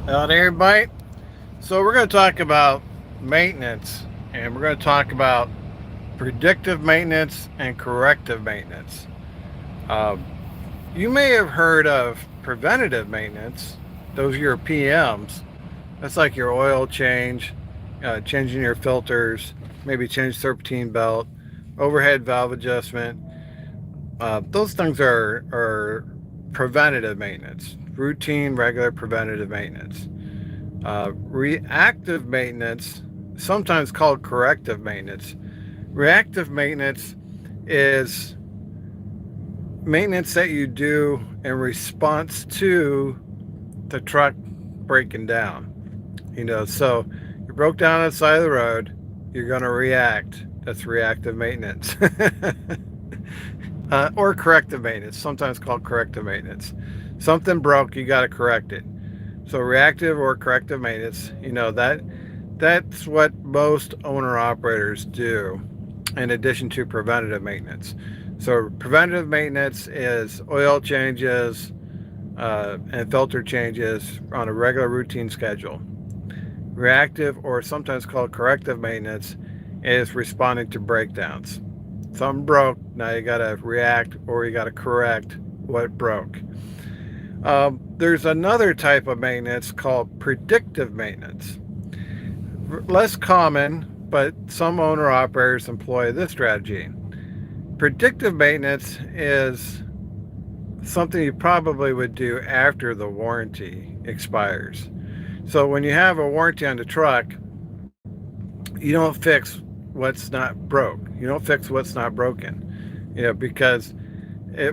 Howdy, everybody. So we're going to talk about maintenance, and we're going to talk about predictive maintenance and corrective maintenance. Um, you may have heard of preventative maintenance. Those are your PMs. That's like your oil change, changing your filters, maybe change serpentine belt, overhead valve adjustment. Those things are preventative maintenance, routine, regular preventative maintenance. Reactive maintenance, sometimes called corrective maintenance. Reactive maintenance is maintenance that you do in response to the truck breaking down. So you broke down on the side of the road, you're going to react. That's reactive maintenance. Or corrective maintenance, sometimes called corrective maintenance. Something broke, you got to correct it. So reactive or corrective maintenance, that's what most owner operators do in addition to preventative maintenance. So preventative maintenance is oil changes and filter changes on a regular routine schedule. Reactive, or sometimes called corrective maintenance, is responding to breakdowns. Something broke, now you got to react or you got to correct what broke. There's another type of maintenance called predictive maintenance. Less common, but some owner operators employ this strategy. Predictive maintenance is something you probably would do after the warranty expires. So when you have a warranty on the truck, you don't fix what's not broke. You don't fix what's not broken. Because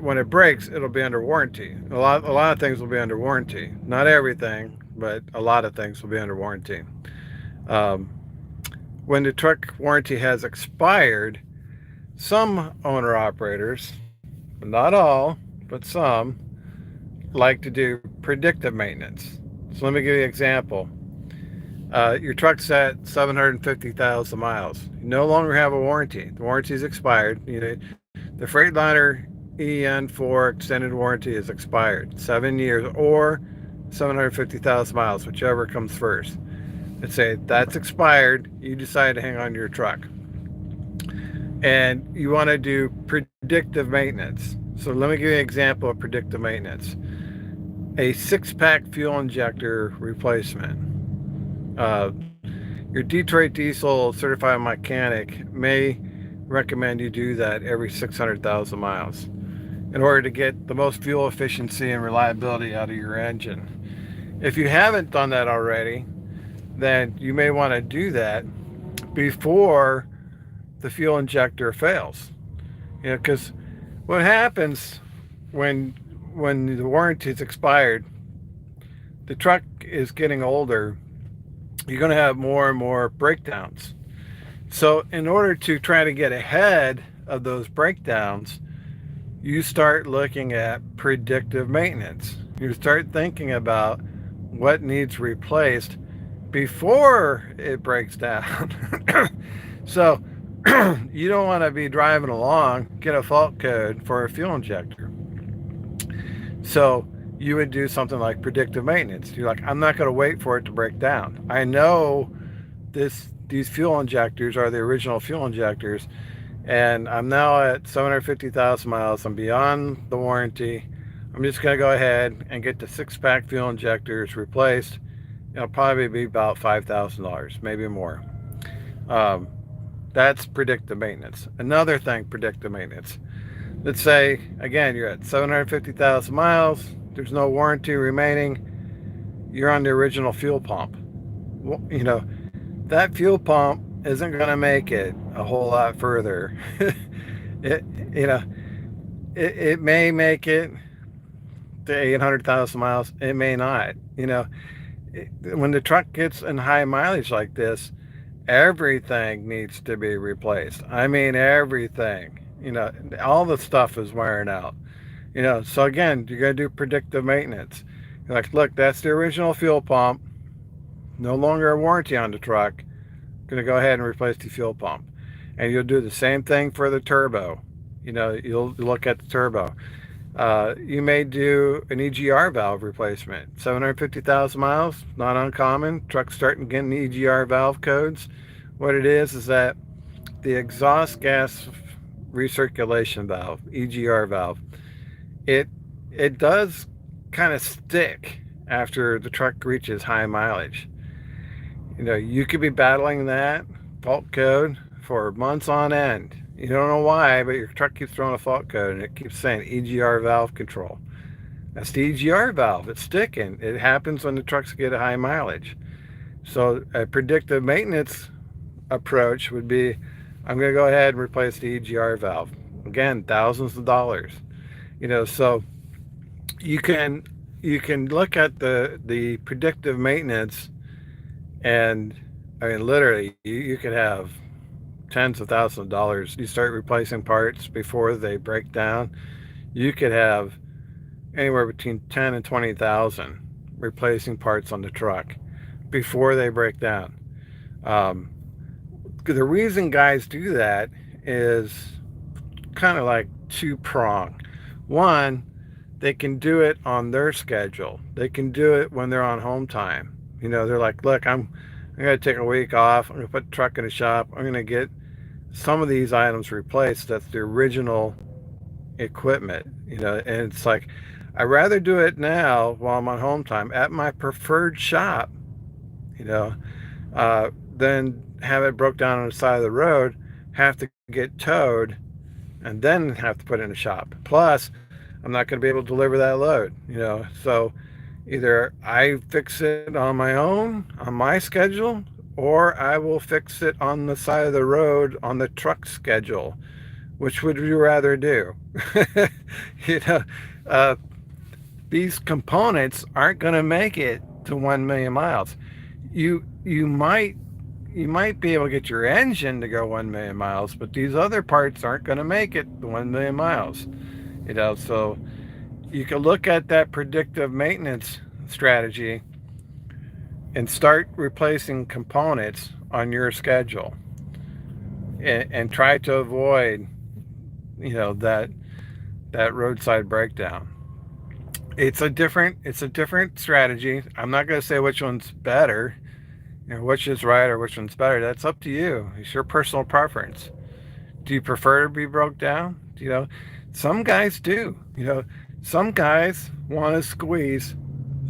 when it breaks, it'll be under warranty. A lot of things will be under warranty. Not everything, but a lot of things will be under warranty. Um, when the truck warranty has expired, some owner operators, not all, but some, like to do predictive maintenance. So let me give you an example. Your truck's at 750,000 miles. You no longer have a warranty. The warranty's expired. The Freightliner EN4 extended warranty is expired. 7 years or 750,000 miles, whichever comes first. Let's say that's expired. You decide to hang on to your truck. And you want to do predictive maintenance. So let me give you an example of predictive maintenance. A six-pack fuel injector replacement. Your Detroit Diesel certified mechanic may recommend you do that every 600,000 miles in order to get the most fuel efficiency and reliability out of your engine. If you haven't done that already, then you may want to do that before the fuel injector fails. Because what happens when the warranty is expired, the truck is getting older, you're going to have more and more breakdowns. So in order to try to get ahead of those breakdowns, you start looking at predictive maintenance. You start thinking about what needs replaced before it breaks down. So you don't want to be driving along, get a fault code for a fuel injector. So you would do something like predictive maintenance. You're like, I'm not going to wait for it to break down. I know these fuel injectors are the original fuel injectors, and I'm now at 750,000 miles. I'm beyond the warranty. I'm just going to go ahead and get the six-pack fuel injectors replaced. It'll probably be about $5,000, maybe more. Um, that's predictive maintenance. Another thing, predictive maintenance. Let's say, again, you're at 750,000 miles. There's no warranty remaining. You're on the original fuel pump. Well, that fuel pump isn't going to make it a whole lot further. it, you know, it may make it to 800,000 miles. It may not. When the truck gets in high mileage like this, everything needs to be replaced. I mean, everything. All the stuff is wearing out. So again, you're going to do predictive maintenance. You're like, look, that's the original fuel pump. No longer a warranty on the truck. Going to go ahead and replace the fuel pump. And you'll do the same thing for the turbo. You'll look at the turbo. You may do an EGR valve replacement. 750,000 miles, not uncommon. Trucks starting getting EGR valve codes. What it is that the exhaust gas recirculation valve, EGR valve, it it does kind of stick after the truck reaches high mileage. You could be battling that fault code for months on end. You don't know why, but your truck keeps throwing a fault code and it keeps saying EGR valve control. That's the EGR valve. It's sticking. It happens when the trucks get a high mileage. So a predictive maintenance approach would be, I'm going to go ahead and replace the EGR valve. Again, thousands of dollars. So you can look at the predictive maintenance, and I mean literally you could have tens of thousands of dollars. You start replacing parts before they break down. You could have anywhere between 10 and 20,000 replacing parts on the truck before they break down. The reason guys do that is kind of like two-pronged. One, they can do it on their schedule. They can do it when they're on home time. They're like, look, I'm going to take a week off. I'm going to put the truck in the shop. I'm going to get some of these items replaced. That's the original equipment. And it's like, I'd rather do it now while I'm on home time at my preferred shop, than have it broke down on the side of the road, have to get towed, and then have to put it in the shop. Plus, I'm not going to be able to deliver that load, So either I fix it on my own, on my schedule, or I will fix it on the side of the road on the truck schedule. Which would you rather do? you know, uh, these components aren't going to make it to 1 million miles. You might be able to get your engine to go 1 million miles, but these other parts aren't going to make it to 1 million miles. So you can look at that predictive maintenance strategy and start replacing components on your schedule, and try to avoid that roadside breakdown. It's a different strategy. I'm not going to say which one's better, which is right or which one's better. That's up to you. It's your personal preference. Do you prefer to be broke down? Some guys do. Some guys want to squeeze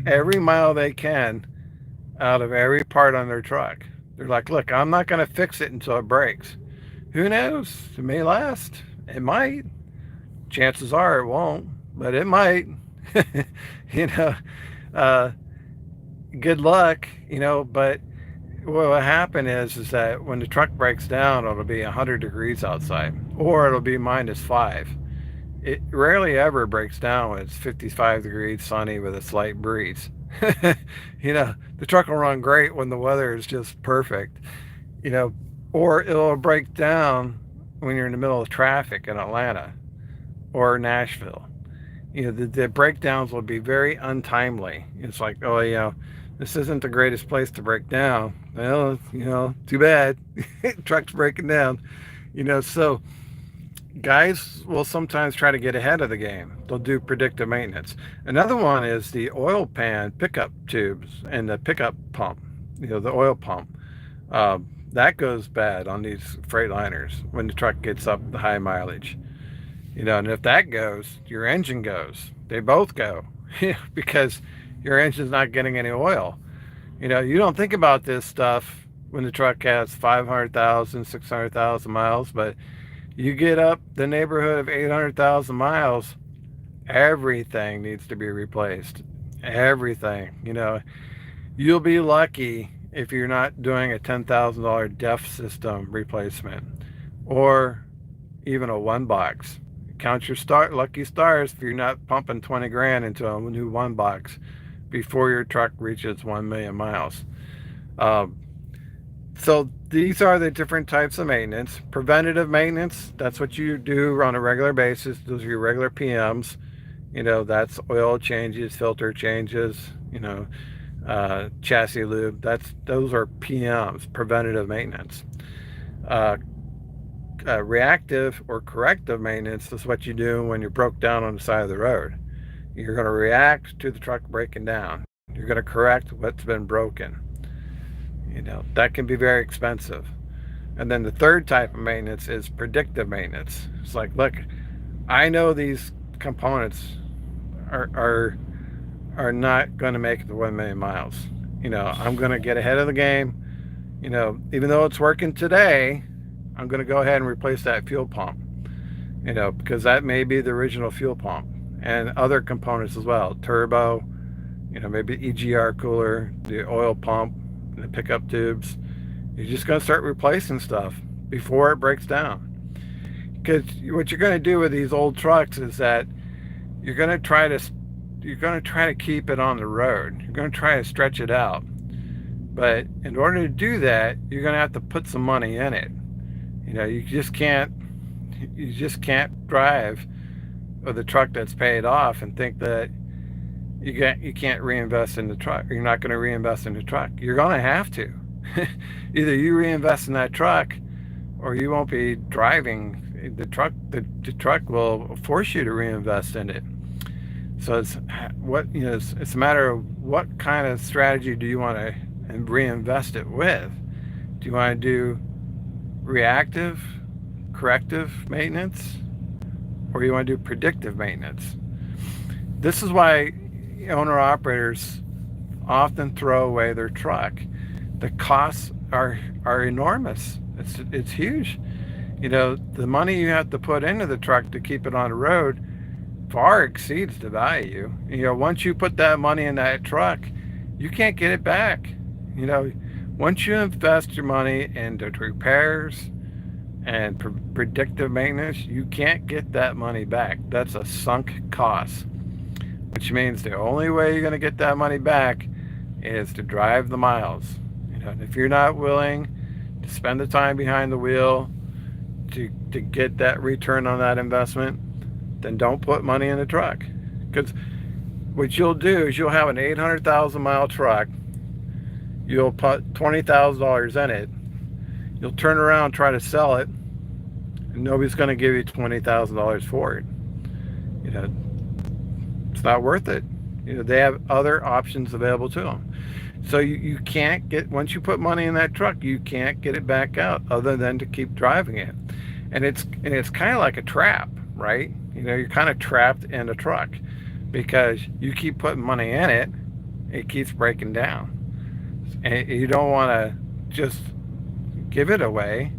every mile they can out of every part on their truck. They're like, look, I'm not going to fix it until it breaks. Who knows? It may last. It might. Chances are it won't, but it might. you know, uh, Good luck. But what will happen is that when the truck breaks down, it'll be 100 degrees outside, or it'll be -5. It rarely ever breaks down when it's 55 degrees, sunny with a slight breeze. The truck will run great when the weather is just perfect. You know, or it'll break down when you're in the middle of traffic in Atlanta or Nashville. The breakdowns will be very untimely. It's like, oh, this isn't the greatest place to break down. Well, too bad. Truck's breaking down. So guys will sometimes try to get ahead of the game. They'll do predictive maintenance. Another one is the oil pan pickup tubes and the pickup pump, the oil pump. That goes bad on these Freightliners when the truck gets up the high mileage. And if that goes, your engine goes. They both go because your engine's not getting any oil. You don't think about this stuff when the truck has 500,000, 600,000 miles, but you get up the neighborhood of 800,000 miles, everything needs to be replaced. Everything. You'll be lucky if you're not doing a $10,000 DEF system replacement, or even a one box. Count your lucky stars if you're not pumping 20 grand into a new one box before your truck reaches 1 million miles. So these are the different types of maintenance. Preventative maintenance, that's what you do on a regular basis. Those are your regular PMs. That's oil changes, filter changes, chassis lube. Those are PMs, preventative maintenance. Reactive or corrective maintenance is what you do when you're broke down on the side of the road. You're going to react to the truck breaking down. You're going to correct what's been broken. That can be very expensive. And then the third type of maintenance is predictive maintenance. It's like, look, I know these components are not going to make it to 1 million miles. I'm going to get ahead of the game. Even though it's working today, I'm going to go ahead and replace that fuel pump. Because that may be the original fuel pump, and other components as well. Turbo, maybe EGR cooler, the oil pump, the pickup tubes. You're just going to start replacing stuff before it breaks down. Because what you're going to do with these old trucks is that you're going to try to keep it on the road. You're going to try to stretch it out. But in order to do that, you're going to have to put some money in it. You just can't drive with a truck that's paid off and think that you can't reinvest in the truck. You're not going to reinvest in the truck. You're going to have to. Either you reinvest in that truck, or you won't be driving the truck. The truck will force you to reinvest in it. So it's a matter of what kind of strategy do you want to reinvest it with. Do you want to do reactive, corrective maintenance, or you want to do predictive maintenance? This is why owner-operators often throw away their truck. The costs are enormous. It's huge. The money you have to put into the truck to keep it on the road far exceeds the value. Once you put that money in that truck, you can't get it back. Once you invest your money into repairs and predictive maintenance, you can't get that money back. That's a sunk cost, which means the only way you're going to get that money back is to drive the miles. If you're not willing to spend the time behind the wheel to get that return on that investment, then don't put money in the truck. Because what you'll do is you'll have an 800,000 mile truck. You'll put $20,000 in it. You'll turn around and try to sell it, and nobody's going to give you $20,000 for it. It's not worth it. They have other options available to them. So you can't once you put money in that truck, you can't get it back out other than to keep driving it. And it's kind of like a trap, right? You're kind of trapped in a truck because you keep putting money in it, it keeps breaking down. And you don't want to just give it away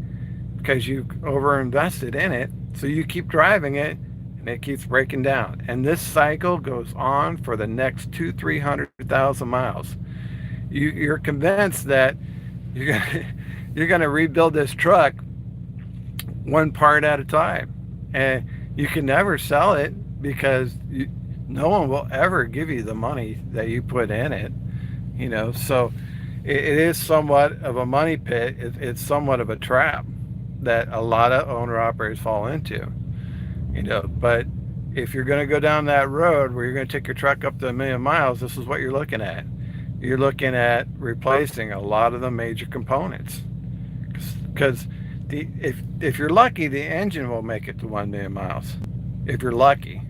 because you overinvested in it. So you keep driving it and it keeps breaking down. And this cycle goes on for the next 200,000-300,000 miles. You're convinced that you're gonna rebuild this truck one part at a time, and you can never sell it because no one will ever give you the money that you put in it. So it is somewhat of a money pit. It's somewhat of a trap that a lot of owner-operators fall into. But if you're going to go down that road where you're going to take your truck up to 1 million miles, this is what you're looking at. You're looking at replacing a lot of the major components. Because if you're lucky, the engine will make it to 1 million miles. If you're lucky.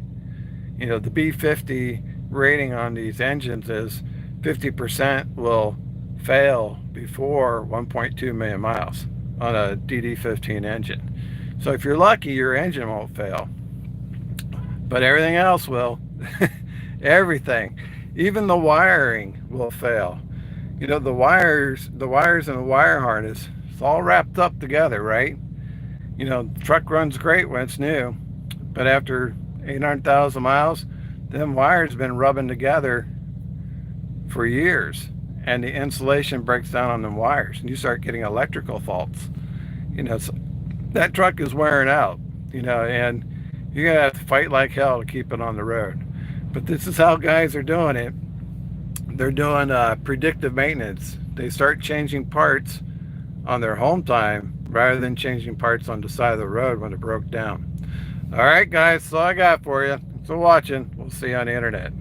The B50 rating on these engines is 50% will fail before 1.2 million miles on a DD15 engine. So if you're lucky, your engine won't fail. But everything else will. Everything. Even the wiring will fail. The wires and the wire harness, it's all wrapped up together, right? The truck runs great when it's new, but after 800,000 miles, them wires have been rubbing together for years, and the insulation breaks down on them wires, and you start getting electrical faults. So that truck is wearing out, and you're gonna have to fight like hell to keep it on the road. But this is how guys are doing it. They're doing predictive maintenance. They start changing parts on their home time rather than changing parts on the side of the road when it broke down. All right, guys, that's all I got for you. Thanks for watching. We'll see you on the internet.